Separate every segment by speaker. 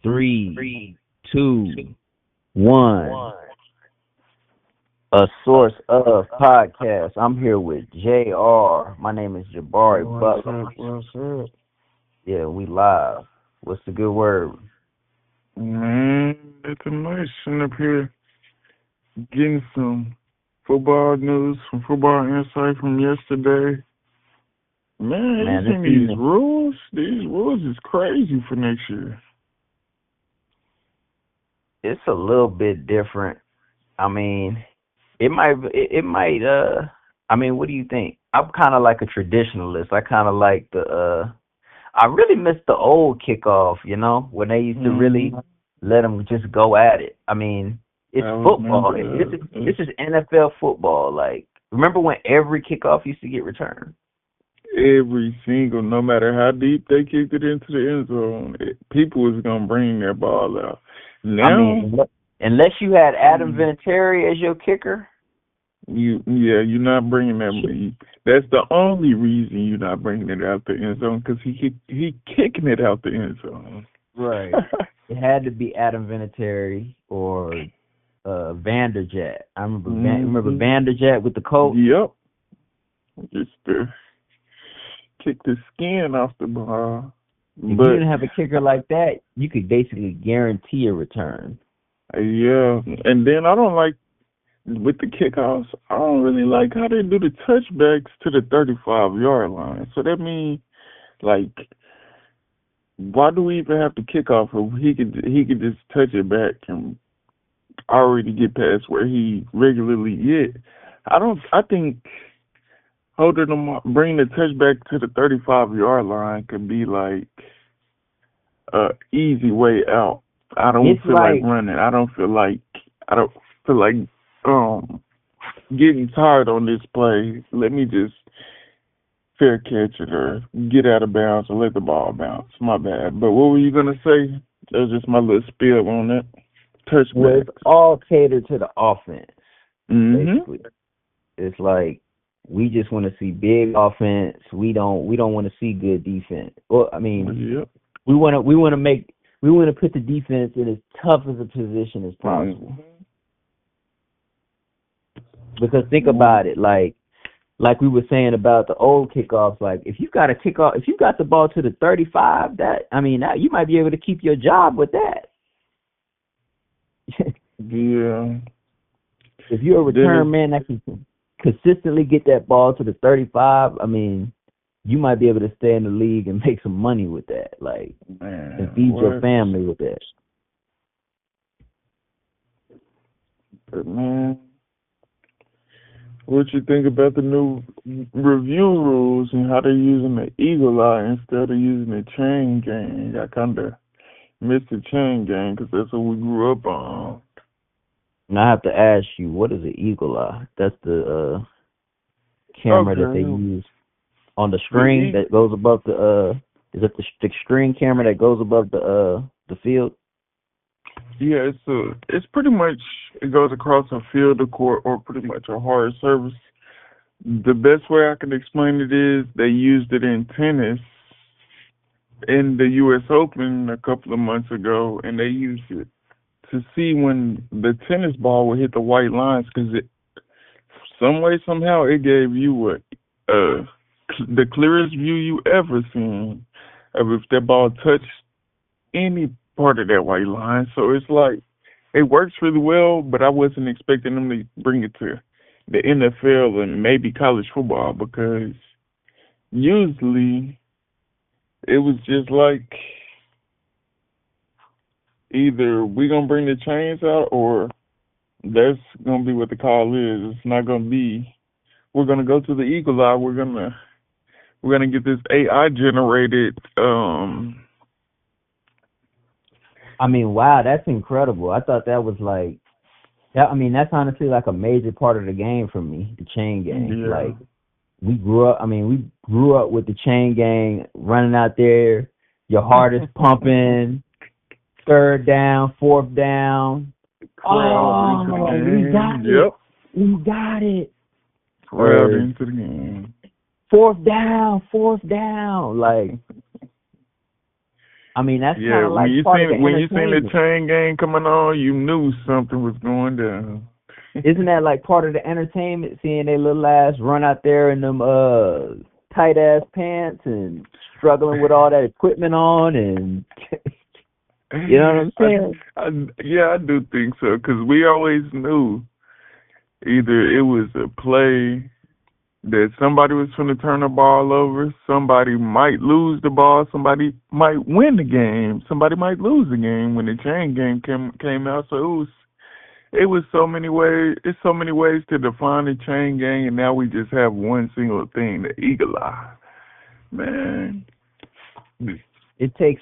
Speaker 1: Three, two, one. A source of podcast. I'm here with JR. My name is Jabari Butler.
Speaker 2: What's up?
Speaker 1: Yeah, we live. What's the good word?
Speaker 2: Man, it's a nice sitting up here getting some football news, some football insight from yesterday. Man,
Speaker 1: Man,
Speaker 2: you seen
Speaker 1: this
Speaker 2: these
Speaker 1: evening,
Speaker 2: rules? These rules is crazy for next year.
Speaker 1: it's a little bit different. I mean, I mean, what do you think? I'm kind of like a traditionalist. I kind of like I really miss the old kickoff, when they used to really let them just go at it. I mean, it's
Speaker 2: I
Speaker 1: football.
Speaker 2: remember
Speaker 1: This is NFL football. Like, remember when every kickoff used to get returned?
Speaker 2: every single, no matter how deep they kicked it into the end zone, people was going to bring their ball out.
Speaker 1: I
Speaker 2: Now,
Speaker 1: mean, unless you had Adam Vinatieri as your kicker.
Speaker 2: you're not bringing that. That's the only reason you're not bringing it out the end zone, because he kicking it out the end zone.
Speaker 1: Right. It had to be Adam Vinatieri or Vanderjagt. I remember Vanderjagt with the Colts.
Speaker 2: Yep. Just to kick the skin off the ball.
Speaker 1: If you didn't have a kicker like that, you could basically guarantee a return.
Speaker 2: Yeah, and then I don't like, with the kickoffs, I don't really like how they do the touchbacks to the 35-yard line. So that means, like, why do we even have to kick off if he could just touch it back and already get past where he regularly get? I think holding them, bringing the touchback to the 35-yard line could be like a easy way out. I don't feel like running. I don't feel like getting tired on this play. Let me just fair catch it or get out of bounds or let the ball bounce. My bad. But what were you gonna say? That was just my little spiel on that. Touchback.
Speaker 1: Well, it's all catered to the offense.
Speaker 2: Mm-hmm.
Speaker 1: Basically, it's like we just want to see big offense. We don't want to see good defense. Well, I mean,
Speaker 2: Yep.
Speaker 1: we want to put the defense in as tough as a position as possible.
Speaker 2: Mm-hmm.
Speaker 1: Because think about it, like we were saying about the old kickoffs, like if you got the ball to the 35, you might be able to keep your job with that.
Speaker 2: Yeah.
Speaker 1: If you're a return man that can consistently get that ball to the 35, you might be able to stay in the league and make some money with that, and feed your family with that.
Speaker 2: But man, what you think about the new review rules and how they're using the eagle eye instead of using the chain gang? I kind of miss the chain gang because that's what we grew up on.
Speaker 1: And I have to ask you, what is an eagle eye? That's the camera that they use on the string that goes above the is it the string camera that goes above the field?
Speaker 2: Yeah, it's pretty much, it goes across a field, a court, or pretty much a hard surface. The best way I can explain it is they used it in tennis in the U.S. Open a couple of months ago, and they used it to see when the tennis ball would hit the white lines, because some way, somehow, it gave you the clearest view you ever seen of if that ball touched any part of that white line. So it's like, it works really well, but I wasn't expecting them to bring it to the NFL and maybe college football, because usually it was just like, either we're going to bring the chains out or that's going to be what the call is. It's not going to be, we're going to go to the eagle eye. We're going to get this AI generated.
Speaker 1: Wow, that's incredible. I thought that was like, that's honestly like a major part of the game for me, the chain gang.
Speaker 2: Yeah.
Speaker 1: Like, we grew up with the chain gang running out there, your heart is pumping, third down, fourth down.
Speaker 2: Crowd into the game.
Speaker 1: We got it.
Speaker 2: Yep.
Speaker 1: We got it.
Speaker 2: Crowd into the game.
Speaker 1: Fourth down. Like, I mean, that's kind
Speaker 2: Yeah,
Speaker 1: of like part of the
Speaker 2: when you seen the
Speaker 1: entertainment.
Speaker 2: chain gang coming on, you knew something was going down.
Speaker 1: Isn't that like part of the entertainment? Seeing they little ass run out there in them tight ass pants and struggling with all that equipment on, and you know what I'm saying?
Speaker 2: Yeah, I do think so because we always knew either it was a play that somebody was going to turn the ball over, somebody might lose the ball, somebody might win the game, somebody might lose the game when the chain game came out. So it was so many ways. It's so many ways to define the chain gang, and now we just have one single thing: the eagle eye. Man,
Speaker 1: It takes.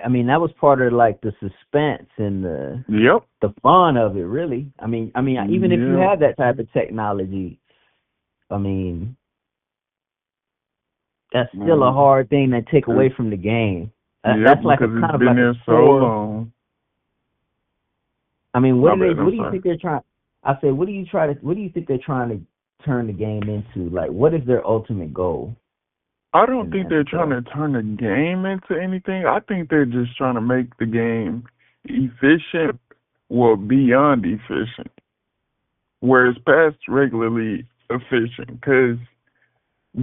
Speaker 1: I mean, that was part of like the suspense and
Speaker 2: yep,
Speaker 1: the fun of it. Really. I mean, even if you have that type of technology, I mean, that's still a hard thing to take away from the game. That's like
Speaker 2: because
Speaker 1: a kind
Speaker 2: it's
Speaker 1: of
Speaker 2: been
Speaker 1: like
Speaker 2: there
Speaker 1: a
Speaker 2: so
Speaker 1: core.
Speaker 2: long.
Speaker 1: I mean, what do you
Speaker 2: sorry.
Speaker 1: think they're trying? I say, what do you think they're trying to turn the game into? Like, what is their ultimate goal?
Speaker 2: I don't think they're trying to turn the game into anything. I think they're just trying to make the game efficient, well, beyond efficient, where it's past regularly efficient. Because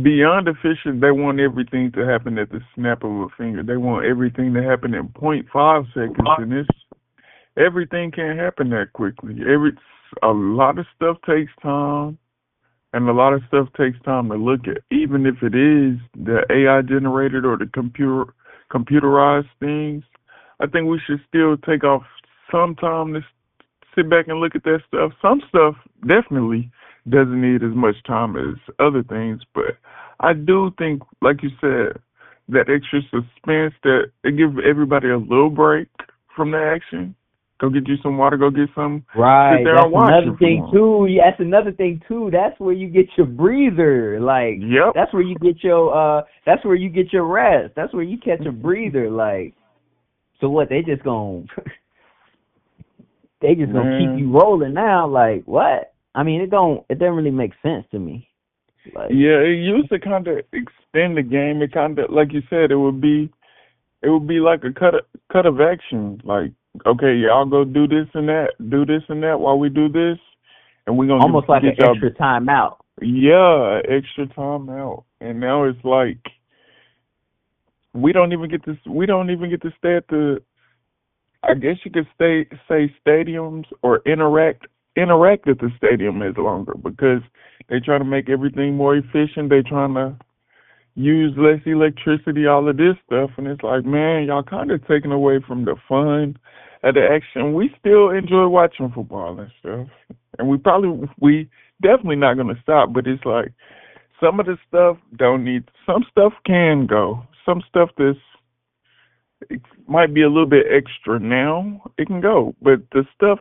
Speaker 2: beyond efficient, they want everything to happen at the snap of a finger. They want everything to happen in 0.5 seconds, and everything can't happen that quickly. A lot of stuff takes time, and a lot of stuff takes time to look at. Even if it is the AI generated or the computerized things, I think we should still take off some time to sit back and look at that stuff. Some stuff definitely doesn't need as much time as other things, but I do think, like you said, that extra suspense, that it gives everybody a little break from the action. Go get you some water. Go get some.
Speaker 1: Right.
Speaker 2: Sit there
Speaker 1: That's
Speaker 2: and watch
Speaker 1: another
Speaker 2: it
Speaker 1: thing too. Yeah, that's another thing too. That's where you get your breather. Like,
Speaker 2: yep.
Speaker 1: That's where you get your. That's where you get your rest. That's where you catch a breather. Like, so what? They just gonna. They just gonna keep you rolling now. Like, what? I mean, it doesn't really make sense to me. Like,
Speaker 2: yeah, it used to kind of extend the game. It kind of, like you said, it would be like a cut of action. Like, okay, y'all go do this and that while we do this, and we're gonna
Speaker 1: almost like an extra timeout.
Speaker 2: Yeah, extra timeout. And now it's like we don't even get to stay at the. I guess you could say stadiums or interact at the stadium as longer because they try to make everything more efficient. They trying to use less electricity, all of this stuff, and it's like, man, y'all kind of taking away from the fun of the action. We still enjoy watching football and stuff, and we definitely not gonna stop. But it's like some of the stuff some stuff can go. Some stuff it might be a little bit extra now, it can go. But the stuff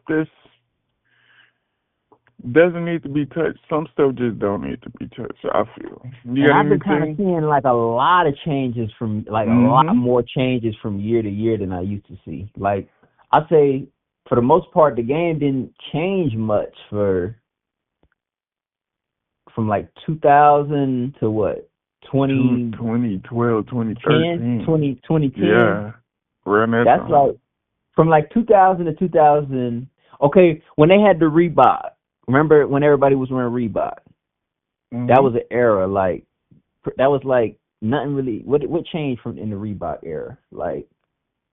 Speaker 2: doesn't need to be touched. Some stuff just don't need to be touched, I feel.
Speaker 1: And I've been kind of seeing like a lot of changes from like a lot more changes from year to year than I used to see. Like, I'd say for the most part the game didn't change much from like 2000 to what?
Speaker 2: 2012, 2013.
Speaker 1: 2010.
Speaker 2: Yeah. Around that
Speaker 1: That's
Speaker 2: time.
Speaker 1: like from like 2000 to 2000. Okay, when they had the Reebok. Remember when everybody was wearing Reebok? That was an era. Like, that was like nothing really. What changed in the Reebok era? Like,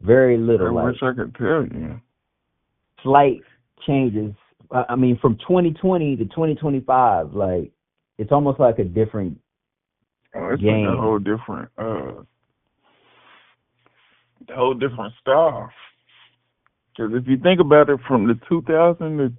Speaker 1: very little.
Speaker 2: I wish I could tell you.
Speaker 1: Slight changes. I mean, from 2020 to 2025, like, it's almost like a different
Speaker 2: it's
Speaker 1: game.
Speaker 2: like a whole different style. Because if you think about it, from the 2000 to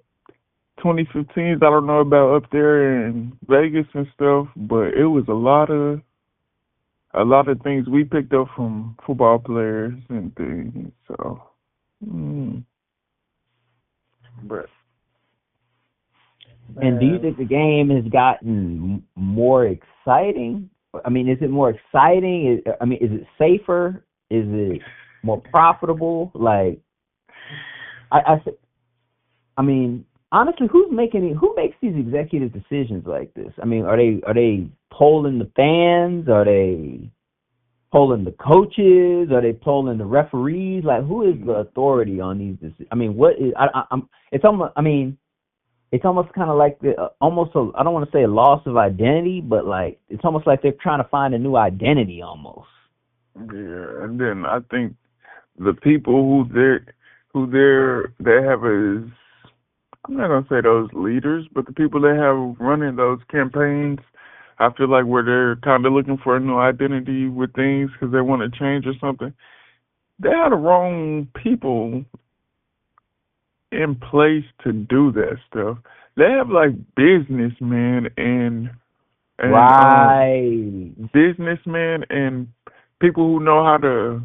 Speaker 2: 2015s, I don't know about up there in Vegas and stuff, but it was a lot of things we picked up from football players and things. So, but.
Speaker 1: And do you think the game has gotten more exciting? I mean, is it more exciting? Is it safer? Is it more profitable? Like, I mean, honestly, who makes these executive decisions like this? I mean, are they polling the fans? Are they polling the coaches? Are they polling the referees? Like, who is the authority on these decisions? I mean, what is? I'm. It's almost. I mean, it's almost kind of like I don't want to say a loss of identity, but like it's almost like they're trying to find a new identity almost.
Speaker 2: Yeah, and then I think the people they have as, I'm not gonna say those leaders, but the people they have running those campaigns, I feel like where they're kind of looking for a new identity with things because they want to change or something. They are the wrong people in place to do that stuff. They have like businessmen and
Speaker 1: Right.
Speaker 2: businessmen and people who know how to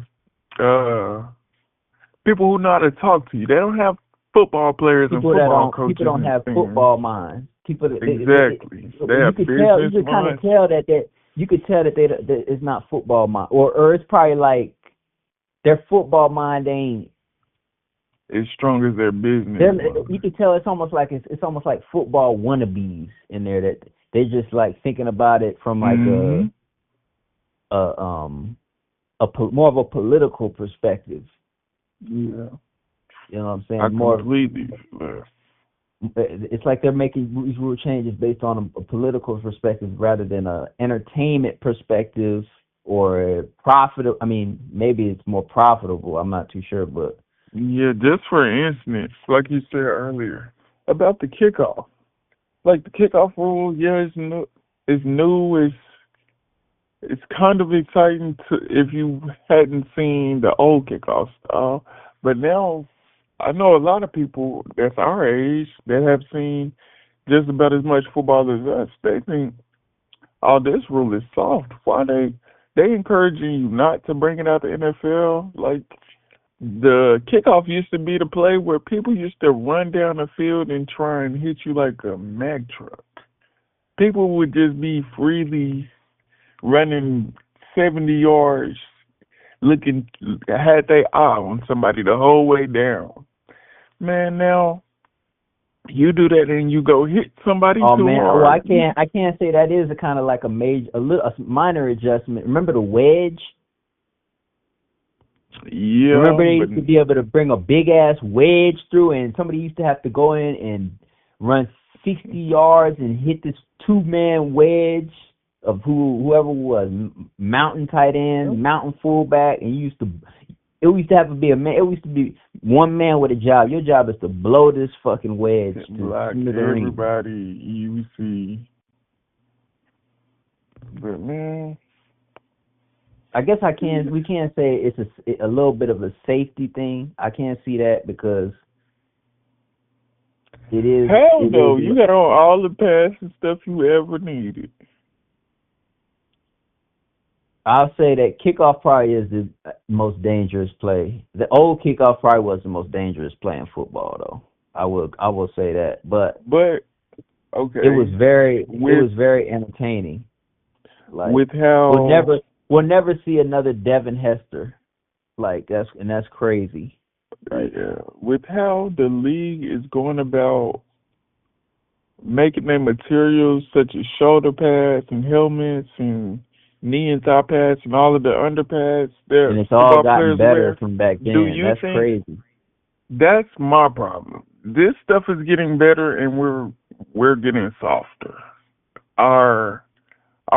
Speaker 2: talk to you. They don't have football players and football coaches.
Speaker 1: People don't have football minds.
Speaker 2: Exactly. They have
Speaker 1: you
Speaker 2: business
Speaker 1: could kind of
Speaker 2: minds.
Speaker 1: tell that you could tell that that it's not football mind, or it's probably like their football mind ain't
Speaker 2: As strong as their business.
Speaker 1: You can tell it's almost like football wannabes in there, that they just like thinking about it from like more of a political perspective.
Speaker 2: Yeah.
Speaker 1: You know what I'm saying?
Speaker 2: I completely left.
Speaker 1: It's like they're making these rule changes based on a political perspective rather than a entertainment perspective or a profit. I mean, maybe it's more profitable. I'm not too sure, but
Speaker 2: yeah, just for instance, like you said earlier about the kickoff, like the kickoff rule, yeah, it's new. It's kind of exciting if you hadn't seen the old kickoff style, but now I know a lot of people that's our age that have seen just about as much football as us. They think, oh, this rule is soft. Why they encouraging you not to bring it out the NFL? Like, the kickoff used to be the play where people used to run down the field and try and hit you like a Mack truck. People would just be freely running 70 yards, had their eye on somebody the whole way down. Man, now you do that and you go hit somebody too hard.
Speaker 1: Well, I can't say that is a kind of like a minor adjustment. Remember the wedge?
Speaker 2: Yeah.
Speaker 1: Remember they used to be able to bring a big ass wedge through, and somebody used to have to go in and run 60 yards and hit this 2-man wedge of whoever was mountain tight end, mountain fullback, and it used to have to be a man. It used to be one man with a job. Your job is to blow this fucking wedge.
Speaker 2: Like everybody you see. But man,
Speaker 1: I guess we can't say it's a little bit of a safety thing. I can't see that because it is.
Speaker 2: Hell no, you got on all the pass and stuff you ever needed.
Speaker 1: I'll say that kickoff probably is the most dangerous play. The old kickoff probably was the most dangerous play in football, though. I will say that, but
Speaker 2: okay,
Speaker 1: it was very entertaining. Like,
Speaker 2: with how
Speaker 1: we'll never see another Devin Hester, like that's crazy. Right?
Speaker 2: Yeah, with how the league is going about making their materials such as shoulder pads and helmets and knee and thigh pads and all of the underpads,
Speaker 1: and it's all gotten better from back then. That's crazy.
Speaker 2: That's my problem. This stuff is getting better, and we're getting softer. Our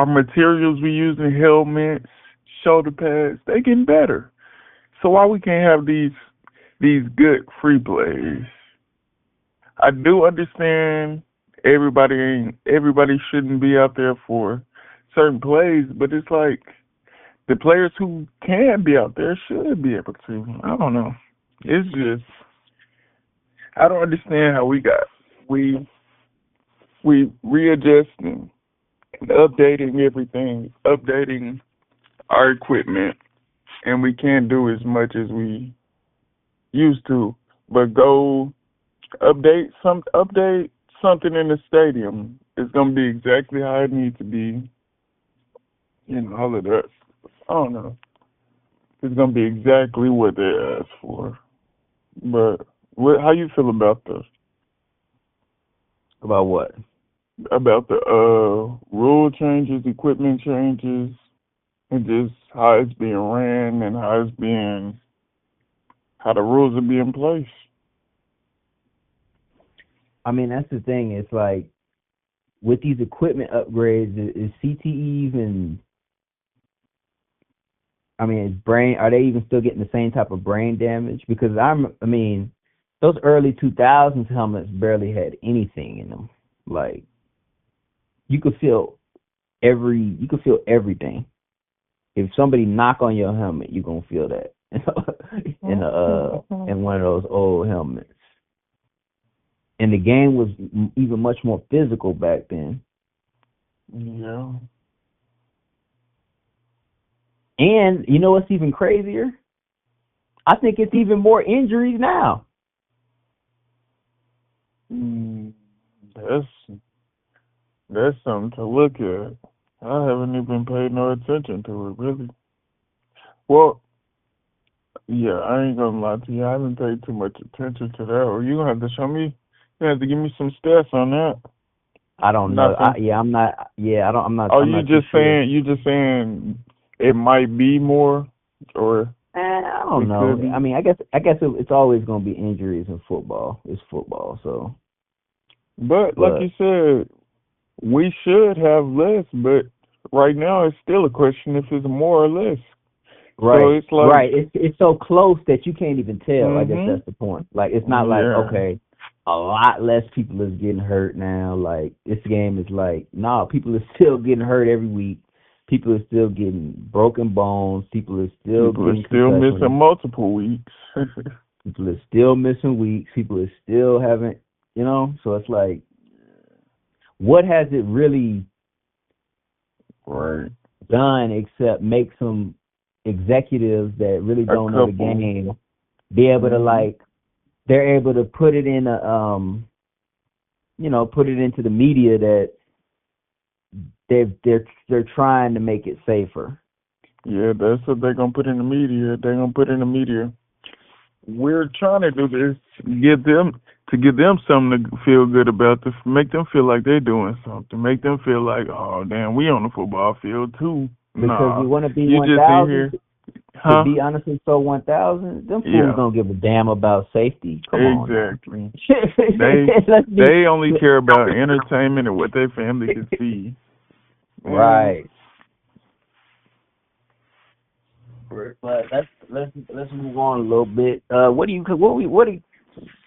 Speaker 2: materials we use in helmets, shoulder pads, they getting better. So why we can't have these good free plays? I do understand everybody shouldn't be out there for certain plays, but it's like the players who can be out there should be able to. I don't know. It's just I don't understand how we readjusting and updating everything, updating our equipment, and we can't do as much as we used to. But go update something in the stadium. It's gonna be exactly how it needs to be. You know, all of that. I don't know. It's gonna be exactly what they asked for. But how you feel about this?
Speaker 1: About what?
Speaker 2: About the rule changes, equipment changes, and just how it's being ran and how the rules are being placed.
Speaker 1: I mean, that's the thing. It's like with these equipment upgrades, is CTE even? I mean, are they even still getting the same type of brain damage? Because I mean, those early 2000s helmets barely had anything in them. Like, you could feel everything. If somebody knock on your helmet, you're gonna feel that in one of those old helmets. And the game was even much more physical back then.
Speaker 2: Yeah.
Speaker 1: And you know what's even crazier? I think it's even more injuries now.
Speaker 2: That's something to look at. I haven't even paid no attention to it, really. Well, yeah, I ain't gonna lie to you. I haven't paid too much attention to that. Or you gonna have to show me. You have to give me some stats on that.
Speaker 1: I don't know. I'm not. Yeah, I don't. I'm not.
Speaker 2: Oh,
Speaker 1: I'm
Speaker 2: you
Speaker 1: not
Speaker 2: just
Speaker 1: too sure.
Speaker 2: saying? You just saying it might be more, or
Speaker 1: I don't know. I mean, I guess it's always gonna be injuries in football. It's football, so.
Speaker 2: But like you said, we should have less. But right now, it's still a question if it's more or less.
Speaker 1: Right.
Speaker 2: So it's like,
Speaker 1: right. It's so close that you can't even tell. I guess that's the point. Like, it's not like, okay, a lot less people is getting hurt now. Like, this game is like, nah, people are still getting hurt every week. People are still getting broken bones. People are still
Speaker 2: missing multiple weeks.
Speaker 1: People are still missing weeks. People are still having, so it's like, what has it really done except make some executives that really don't know the game be able to, like, they're able to put it in put it into the media that they're trying to make it safer.
Speaker 2: Yeah, that's what they're gonna put in the media. They're gonna put in the media. We're trying to do this to give them something to feel good about, to make them feel like they're doing something, make them feel like, oh damn, we on the football field too.
Speaker 1: Because you want to be
Speaker 2: you
Speaker 1: 1,000.
Speaker 2: To
Speaker 1: be honestly, so 1,000. Them fools don't give a damn about safety. Come on.
Speaker 2: Exactly. They only care about entertainment and what their family can see.
Speaker 1: Right. But let's move on a little bit. What are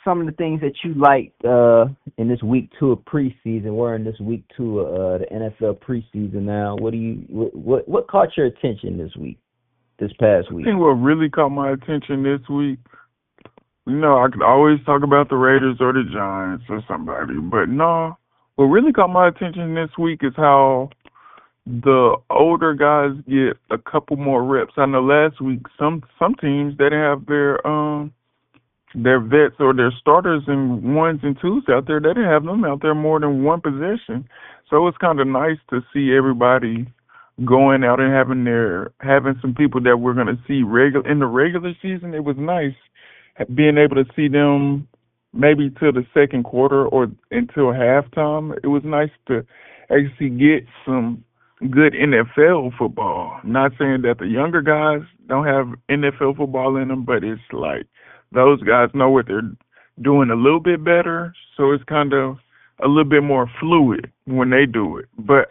Speaker 1: some of the things that you liked in this week 2 of preseason? We're in this week 2 of the NFL preseason now. What caught your attention this past week?
Speaker 2: I think what really caught my attention this week, I could always talk about the Raiders or the Giants or somebody, but no, what really caught my attention this week is how the older guys get a couple more reps. I know last week some teams they didn't have their vets or their starters and 1s and 2s out there. They didn't have them out there more than one possession. So it's kind of nice to see everybody going out and having some people that we're going to see in the regular season. It was nice being able to see them maybe till the second quarter or until halftime. It was nice to actually get some good NFL football. Not saying that the younger guys don't have NFL football in them, but it's like those guys know what they're doing a little bit better, so it's kind of a little bit more fluid when they do it. But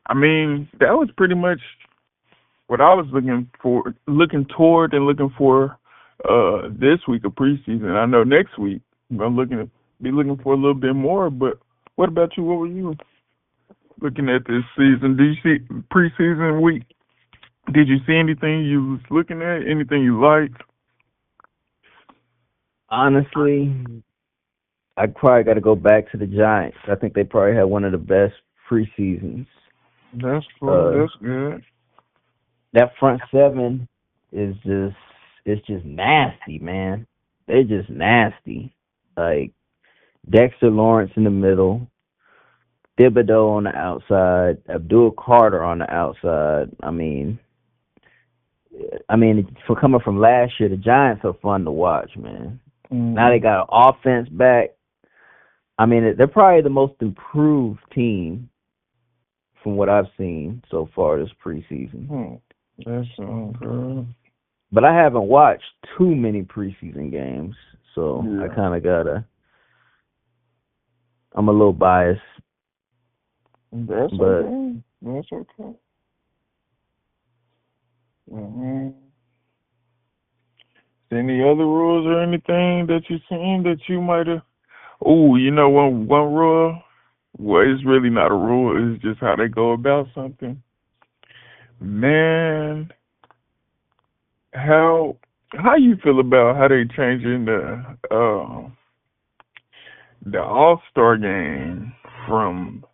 Speaker 2: I mean, that was pretty much what I was looking toward and looking for this week of preseason. I know next week I'm gonna be looking for a little bit more. But what about you? What were you looking at this season? Did you see preseason week? Did you see anything you was looking at? Anything you liked?
Speaker 1: Honestly, I probably got to go back to the Giants. I think they probably had one of the best preseasons.
Speaker 2: That's cool. That's good.
Speaker 1: That front seven is just nasty, man. They're just nasty. Like Dexter Lawrence in the middle, Thibodeau on the outside, Abdul Carter on the outside. I mean, for coming from last year, the Giants are fun to watch, man. Now they got an offense back. I mean, they're probably the most improved team from what I've seen so far this preseason.
Speaker 2: That sounds good.
Speaker 1: But I haven't watched too many preseason games, so I kind of gotta. I'm a little biased.
Speaker 2: That's okay. That's okay. Any other rules or anything that you seen that you might have? Oh, one rule. Well, it's really not a rule. It's just how they go about something. Man, how you feel about how they changing the All-Star game from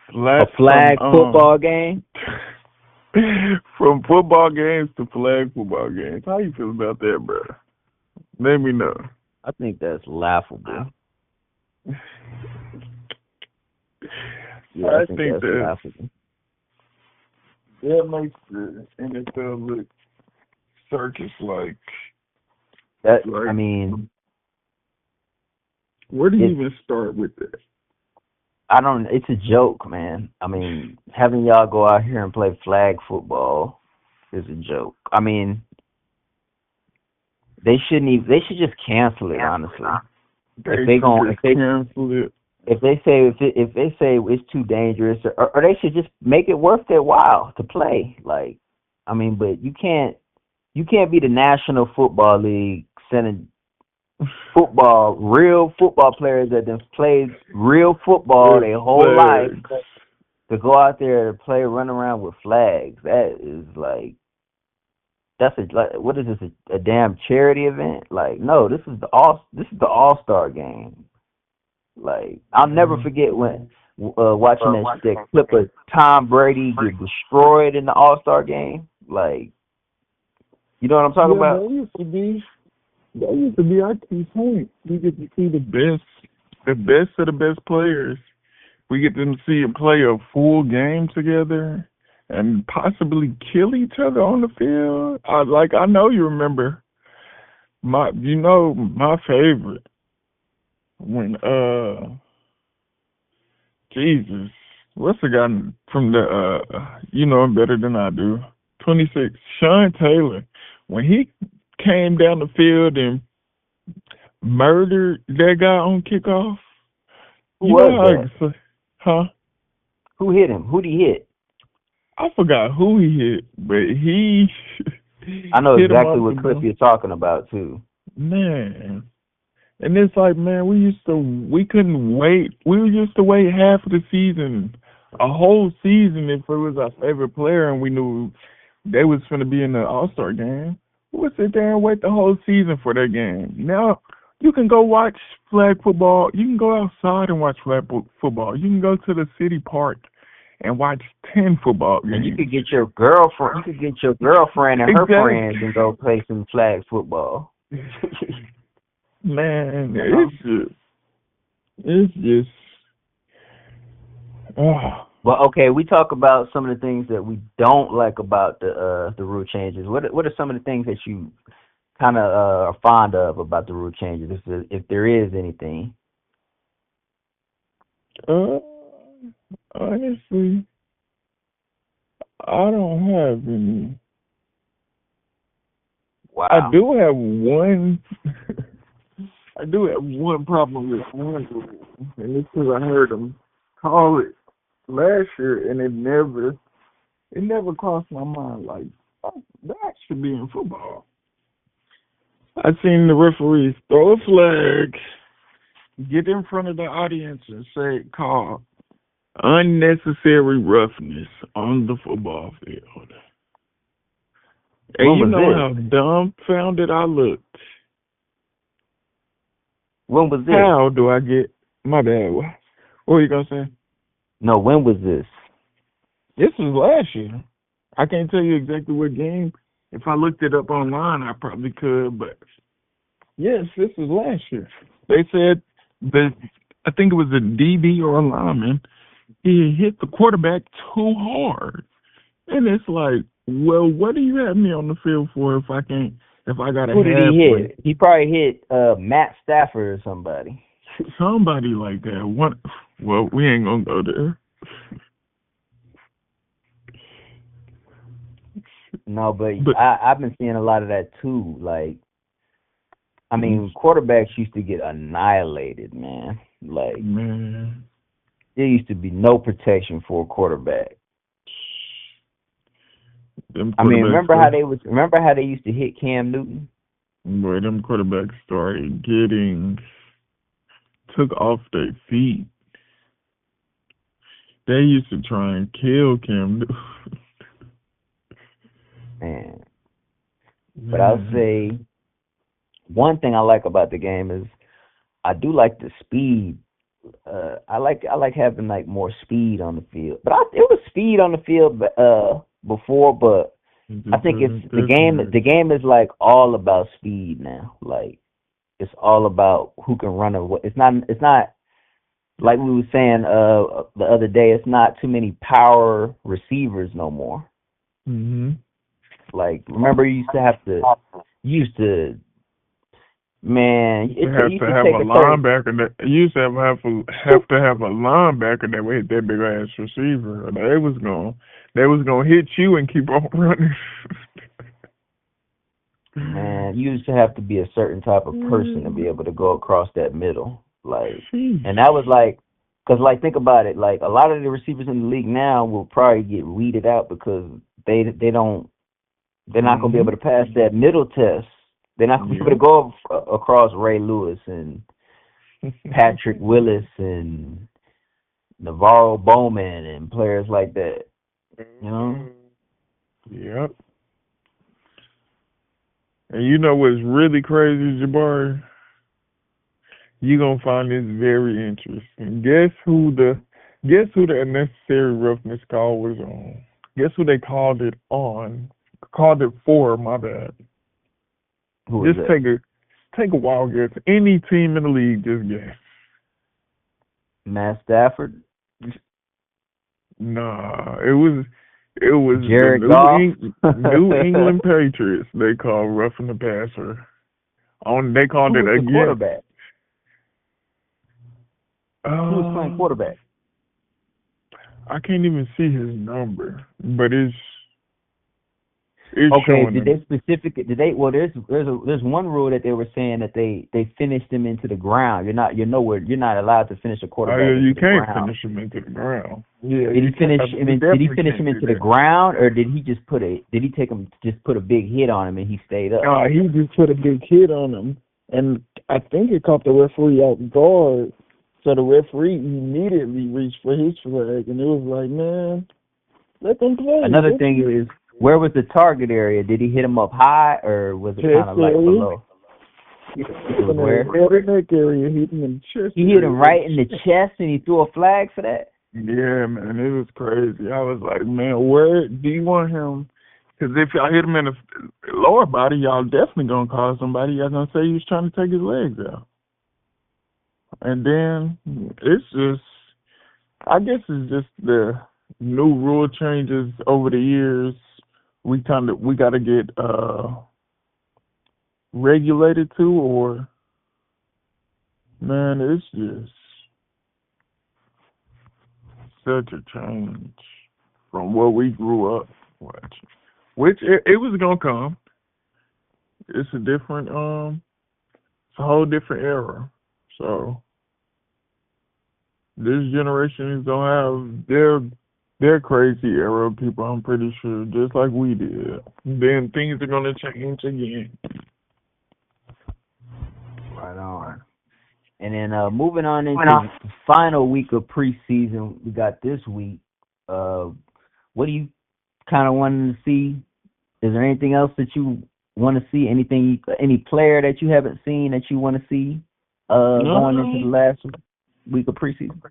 Speaker 1: a flag football game?
Speaker 2: From football games to flag football games. How you feel about that, bro? Let me know.
Speaker 1: I think that's laughable. I think that's laughable.
Speaker 2: That makes the NFL look circus-like.
Speaker 1: I mean,
Speaker 2: where do you even start with that?
Speaker 1: It's a joke, man. I mean, having y'all go out here and play flag football is a joke. I mean, they should just cancel it, honestly. If they say it's too dangerous, or they should just make it worth their while to play. Like, I mean, but you can't be the National Football League sending real football players that have played real football their whole life to go out there to run around with flags. That is like, what is this, a damn charity event? Like, no, this is the All-Star game. Like, I'll never forget when watching that clip of Tom Brady get destroyed in the All-Star game. Like, you know what I'm talking about?
Speaker 2: That used to be our key point. We get to see the best of the best players. We get them to see them play a full game together and possibly kill each other on the field. I know you remember my favorite when Jesus, what's the guy from the you know him better than I do, 26, Sean Taylor, when he came down the field and murdered that guy on kickoff.
Speaker 1: Who was that?
Speaker 2: Huh?
Speaker 1: Who hit him? Who'd he hit?
Speaker 2: I forgot who he hit, but he
Speaker 1: I know exactly what clip you're talking about too.
Speaker 2: Man. And it's like, man, we couldn't wait. We used to wait half of the season, a whole season, if it was our favorite player and we knew they was going to be in the All-Star game. We would sit there and wait the whole season for that game. Now, you can go watch flag football. You can go outside and watch flag football. You can go to the city park and watch 10 football games.
Speaker 1: And you could get your girlfriend. And her friends and go play some flag football.
Speaker 2: Man, it's just.
Speaker 1: Well, okay, we talk about some of the things that we don't like about the rule changes. What are some of the things that you kind of are fond of about the rule changes, if there is anything?
Speaker 2: Honestly, I don't have any.
Speaker 1: Wow.
Speaker 2: I do have one. I do have one problem with one rule, and it's because I heard them call it last year, and it never crossed my mind like, oh, that should be in football. I seen the referees throw a flag, get in front of the audience, and say, call unnecessary roughness on the football field. And you know how dumbfounded I looked.
Speaker 1: When was this?
Speaker 2: How do I get my bad? What were you gonna say?
Speaker 1: No, when was this?
Speaker 2: This was last year. I can't tell you exactly what game. If I looked it up online, I probably could. But yes, this was last year. They said I think it was a DB or a lineman. He hit the quarterback too hard, and it's like, well, what do you have me on the field for if I gotta?
Speaker 1: Who did he hit? He probably hit Matt Stafford or somebody.
Speaker 2: Somebody like that. Well, we ain't gonna go there.
Speaker 1: No, but
Speaker 2: But
Speaker 1: I've been seeing a lot of that too. Like, I mean, quarterbacks used to get annihilated, man. Like,
Speaker 2: man,
Speaker 1: there used to be no protection for a quarterback.
Speaker 2: them
Speaker 1: I mean,
Speaker 2: quarterbacks
Speaker 1: remember how they used to hit Cam Newton?
Speaker 2: boy, them quarterbacks started getting took off their feet. They used to try and kill Cam Newton.
Speaker 1: Man. But I'll say one thing I like about the game is I do like the speed. I like having like more speed on the field. But it was speed on the field before, but I think it's the game. The game is like all about speed now. Like, it's all about who can run it. It's not like we were saying the other day. It's not too many power receivers no more.
Speaker 2: Mm-hmm.
Speaker 1: Like, remember you used to have to. You used to. Man,
Speaker 2: You have to have a linebacker that you used to have to have a linebacker that would hit that big ass receiver. They was gonna hit you and keep on running.
Speaker 1: Man, you used to have to be a certain type of person to be able to go across that middle. Like, and that was like, cause like think about it. Like, a lot of the receivers in the league now will probably get weeded out because they're not gonna be able to pass that middle test. They're not going to be able to go across Ray Lewis and Patrick Willis and Navarro Bowman and players like that. You know?
Speaker 2: Yep. And you know what's really crazy, Jabari? You're going to find this very interesting. Guess who the unnecessary roughness call was on? Guess who they called it on? Called it for, my bad. Just take a wild guess. Any team in the league, just guess.
Speaker 1: Matt Stafford?
Speaker 2: Nah, it was
Speaker 1: Jared
Speaker 2: the
Speaker 1: Goff?
Speaker 2: New England Patriots. They called roughing the passer. They called
Speaker 1: Who
Speaker 2: it
Speaker 1: was
Speaker 2: again.
Speaker 1: The quarterback?
Speaker 2: Who
Speaker 1: was playing quarterback?
Speaker 2: I can't even see his number, but it's
Speaker 1: okay.
Speaker 2: Showing
Speaker 1: There's one rule that they were saying that they finished him into the ground. You're not allowed to finish a quarterback.
Speaker 2: You can't finish him into the ground. Yeah.
Speaker 1: Did he finish him into the ground, or did he put a big hit on him and he stayed up?
Speaker 2: No, he just put a big hit on him, and I think it caught the referee off guard. So the referee immediately reached for his flag, and it was like, man, let them play.
Speaker 1: Another thing is, where was the target area? Did he hit him up high, or was it kind of like below?
Speaker 2: Where? Neck area, hit him in the chest.
Speaker 1: He hit him right in the chest, and he threw a flag for that?
Speaker 2: Yeah, man, it was crazy. I was like, man, where do you want him? Because if y'all hit him in the lower body, y'all definitely going to call somebody. Y'all going to say he was trying to take his legs out. And then it's just, I guess it's just the new rule changes over the years. We got to get regulated to, or man, it's just such a change from what we grew up watching. Which it was gonna come. It's a different it's a whole different era. So this generation is gonna have their crazy era of people, I'm pretty sure, just like we did. Then things are gonna change again.
Speaker 1: Right on. And then moving on into the final week of preseason, we got this week. What do you kind of want to see? Is there anything else that you want to see? Any player that you haven't seen that you want to see going into the last week of preseason?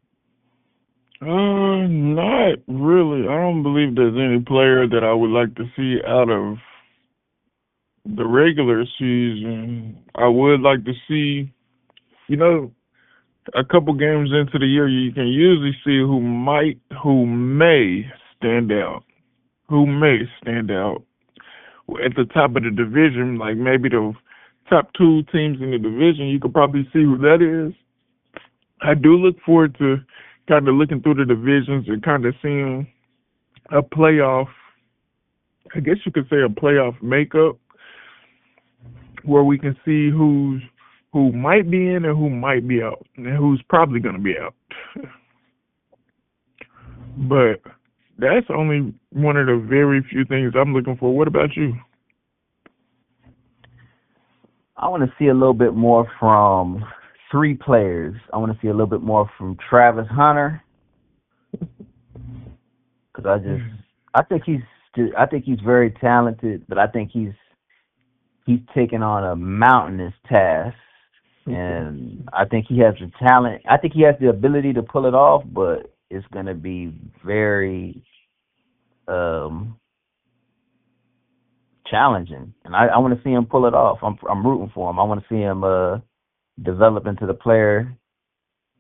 Speaker 2: Not really. I don't believe there's any player that I would like to see out of the regular season. I would like to see, a couple games into the year, you can usually see who may stand out. Who may stand out at the top of the division, like maybe the top two teams in the division. You could probably see who that is. I do look forward to kind of looking through the divisions and kind of seeing a playoff I guess you could say a playoff makeup where we can see who might be in and who might be out and who's probably going to be out. But that's only one of the very few things I'm looking for. What about you?
Speaker 1: I want to see a little bit more from 3 players. I want to see a little bit more from Travis Hunter, because I think he's very talented, but I think he's taken on a mountainous task, and I think he has the talent. I think he has the ability to pull it off, but it's going to be very challenging, and I want to see him pull it off. I'm rooting for him. I want to see him develop into the player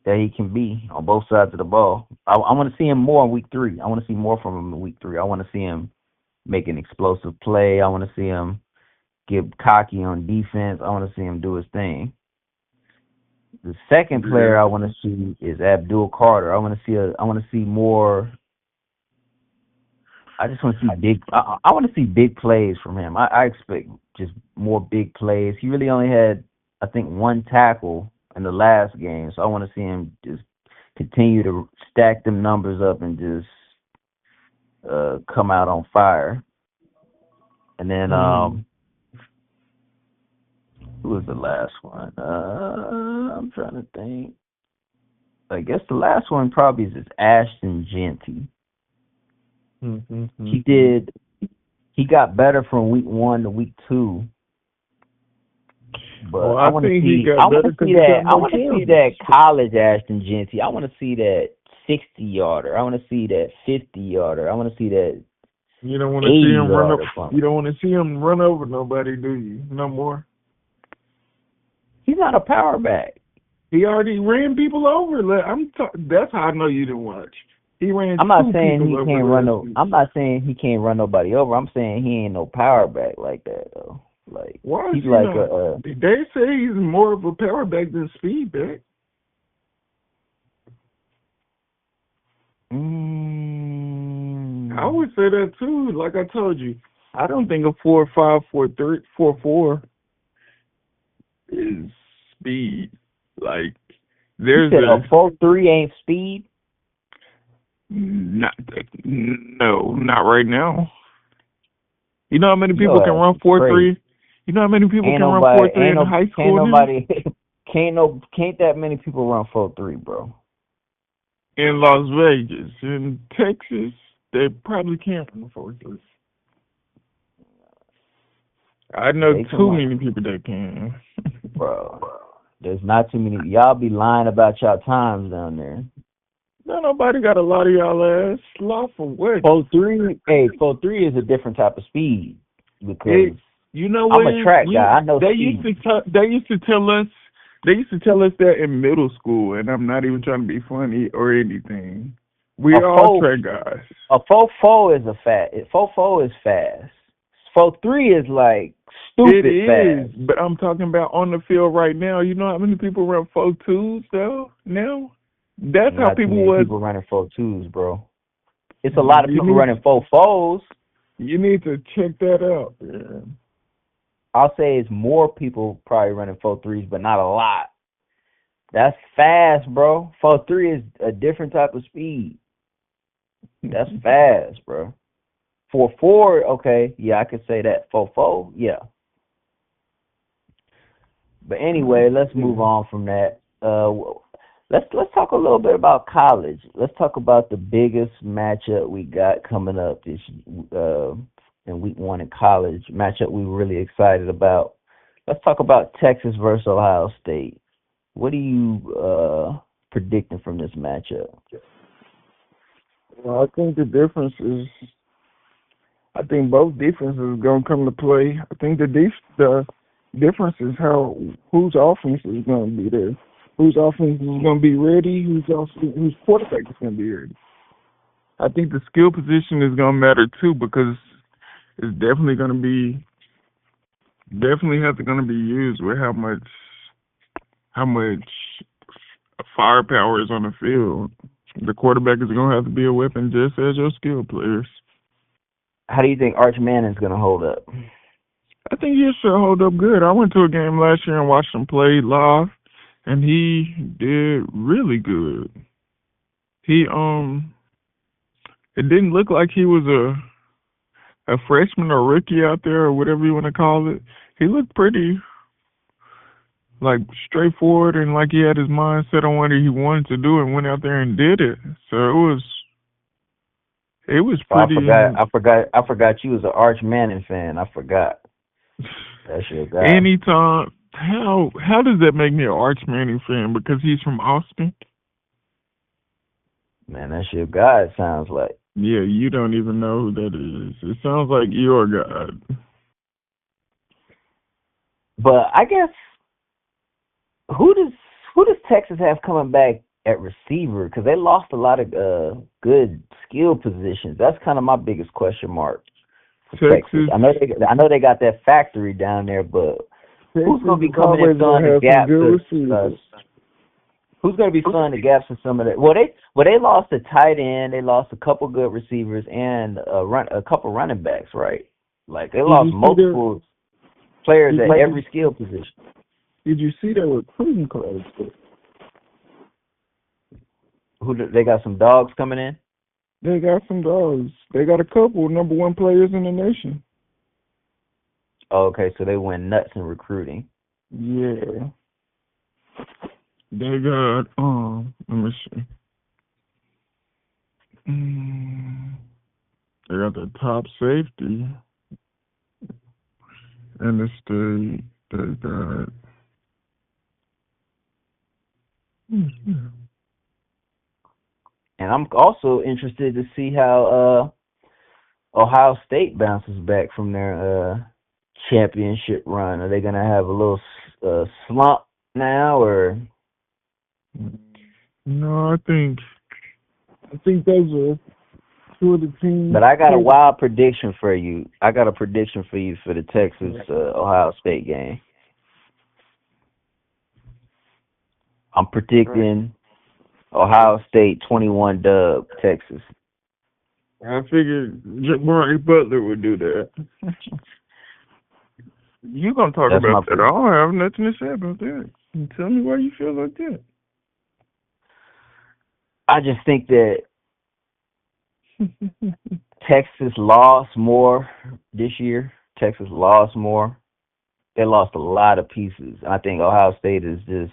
Speaker 1: that he can be on both sides of the ball. I want to see him more in week 3. I want to see more from him in week 3. I want to see him make an explosive play. I want to see him get cocky on defense. I want to see him do his thing. The second player I want to see is Abdul Carter. I want to see more. I just want to see big. I want to see big plays from him. I expect just more big plays. He really only had, I think, 1 tackle in the last game, so I want to see him just continue to stack them numbers up and just come out on fire. And then who was the last one? I'm trying to think. I guess the last one probably is Ashton Genty. He got better from week 1 to week 2. But I want to see that college Ashton Genty. I want to see that 60-yarder. I want to see that 50-yarder. I want to see that.
Speaker 2: You don't want to see him run up. You don't want to see him run over nobody, do you? No more.
Speaker 1: He's not a power back.
Speaker 2: He already ran people over. That's how I know you didn't watch. He ran.
Speaker 1: I'm not saying he can't run. I'm not saying he can't run nobody over. I'm saying he ain't no power back like that though. Like
Speaker 2: why
Speaker 1: he's like
Speaker 2: they say he's more of a power back than speed back. I would say that too. Like I told you, I don't think a 4.5, 4.3, 4.4 is speed. Like there's
Speaker 1: a 4.3 ain't speed.
Speaker 2: Not right now. You know how many people can run 4.3? You know how many people can run 4.3 in high school?
Speaker 1: Can't that many people run 4.3, bro?
Speaker 2: In Las Vegas, in Texas, they probably can't run 4.3. I know too many people that can.
Speaker 1: Bro, there's not too many. Y'all be lying about y'all times down there.
Speaker 2: No, nobody got a lot of y'all ass. Law for what?
Speaker 1: 4.3, 4.3 is a different type of speed because
Speaker 2: you know what?
Speaker 1: I'm a track guy. I know
Speaker 2: they
Speaker 1: speed.
Speaker 2: They used to tell us that in middle school, and I'm not even trying to be funny or anything. We are all track guys.
Speaker 1: A 4.4 is 4.4 is fast. 4.3 is like stupid fast.
Speaker 2: It is, but I'm talking about on the field right now. You know how many people run 4.2s though now? That's how people was.
Speaker 1: People running 4.2s, bro. It's a lot of people running 4.4s.
Speaker 2: You need to check that out. Yeah.
Speaker 1: I'll say it's more people probably running 4.3s, but not a lot. That's fast, bro. 4.3 is a different type of speed. That's fast, bro. 4.4, okay, yeah, I could say that. 4.4, yeah. But anyway, let's move on from that. Let's talk a little bit about college. Let's talk about the biggest matchup we got coming up this in week 1 in college. Matchup we were really excited about. Let's talk about Texas versus Ohio State. What are you predicting from this matchup?
Speaker 2: Well, I think the difference is, I think both defenses are going to come to play. I think the difference is whose offense is going to be there. Whose offense is going to be ready, whose quarterback is going to be ready. I think the skill position is going to matter too, because it's definitely going to be used with how much firepower is on the field. The quarterback is going to have to be a weapon just as your skill players.
Speaker 1: How do you think Arch Manning's gonna hold up?
Speaker 2: I think he should hold up good. I went to a game last year and watched him play live, and he did really good. He it didn't look like he was a freshman or rookie out there or whatever you want to call it. He looked pretty like straightforward and like he had his mind set on what he wanted to do and went out there and did it. So it was
Speaker 1: Oh, I
Speaker 2: pretty.
Speaker 1: forgot. I forgot you was an Arch Manning fan. I forgot. That's your guy.
Speaker 2: Anytime. How does that make me an Arch Manning fan? Because he's from Austin?
Speaker 1: Man, that's your guy. It sounds like.
Speaker 2: Yeah, you don't even know who that is. It sounds like your guy.
Speaker 1: But I guess who does Texas have coming back at receiver? Because they lost a lot of good skill positions. That's kind of my biggest question mark for Texas. I know they got that factory down there, but who's going to be coming in filling the gaps? Who's going to be filling the gaps in some of that? Well, they lost a tight end, they lost a couple good receivers, and a couple running backs, right? Like they lost multiple players at every skill position.
Speaker 2: Did you see their recruiting class?
Speaker 1: They got some dogs coming in?
Speaker 2: They got some dogs. They got a couple number one players in the nation.
Speaker 1: Oh, okay, so they went nuts in recruiting.
Speaker 2: Yeah. They got let me see. They got the top safety in the state. They got
Speaker 1: And I'm also interested to see how Ohio State bounces back from their championship run. Are they going to have a little slump now, or?
Speaker 2: No, I think those are two of the teams.
Speaker 1: But I got a wild prediction for you. I got a prediction for you for the Texas Ohio State game. I'm predicting Ohio State 21 dub Texas.
Speaker 2: I figured Jabari Butler would do that. You gonna talk about that? I don't have nothing to say about that. Tell me why you feel like that.
Speaker 1: I just think that Texas lost more this year. Texas lost more. They lost a lot of pieces. I think Ohio State is just,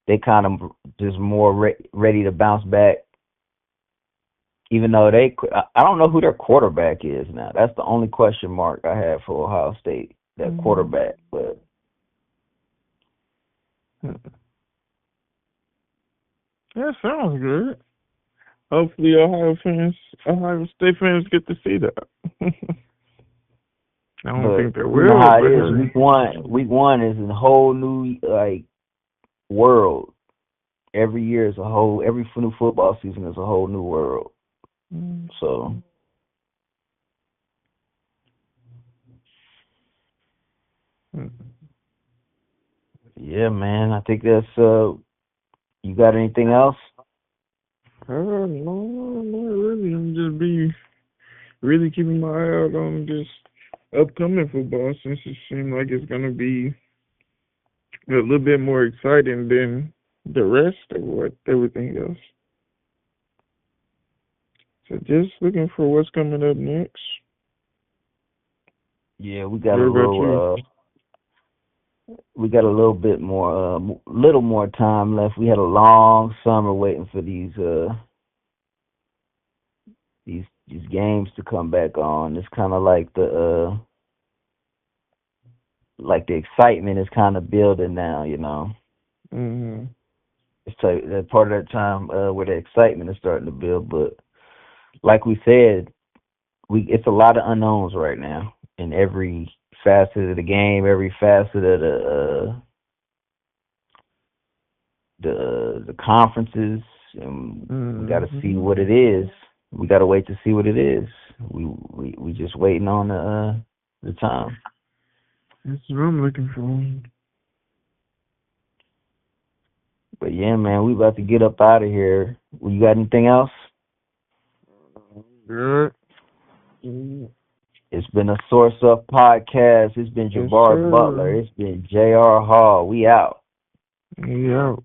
Speaker 1: they kind of just more ready to bounce back. Even though I don't know who their quarterback is now. That's the only question mark I have for Ohio State, that quarterback. But
Speaker 2: that sounds good. Hopefully Ohio State fans get to see that. I don't think they will.
Speaker 1: You know how it is. Week one is a whole new world. Every year is every new football season is a whole new world. So yeah, man. I think that's you got anything else?
Speaker 2: No, not really. I'm just really keeping my eye out on this upcoming football, since it seems like it's gonna be a little bit more exciting than the rest of everything else. So just looking for what's coming up next.
Speaker 1: Yeah, we got a little bit more, little more time left. We had a long summer waiting for these games to come back on. It's kind of like the excitement is kind of building now, you know. It's that part of that time where the excitement is starting to build. But like we said, it's a lot of unknowns right now in every facet of the game, every facet of the conferences, and we got to see what it is. We got to wait to see what it is. We just waiting on the time.
Speaker 2: That's what I'm looking for.
Speaker 1: But yeah, man, we about to get up out of here. You got anything else?
Speaker 2: Good.
Speaker 1: It's been a Source Of Podcast. It's been Jabbar Butler. It's been J.R. Hall. We out.
Speaker 2: Yeah.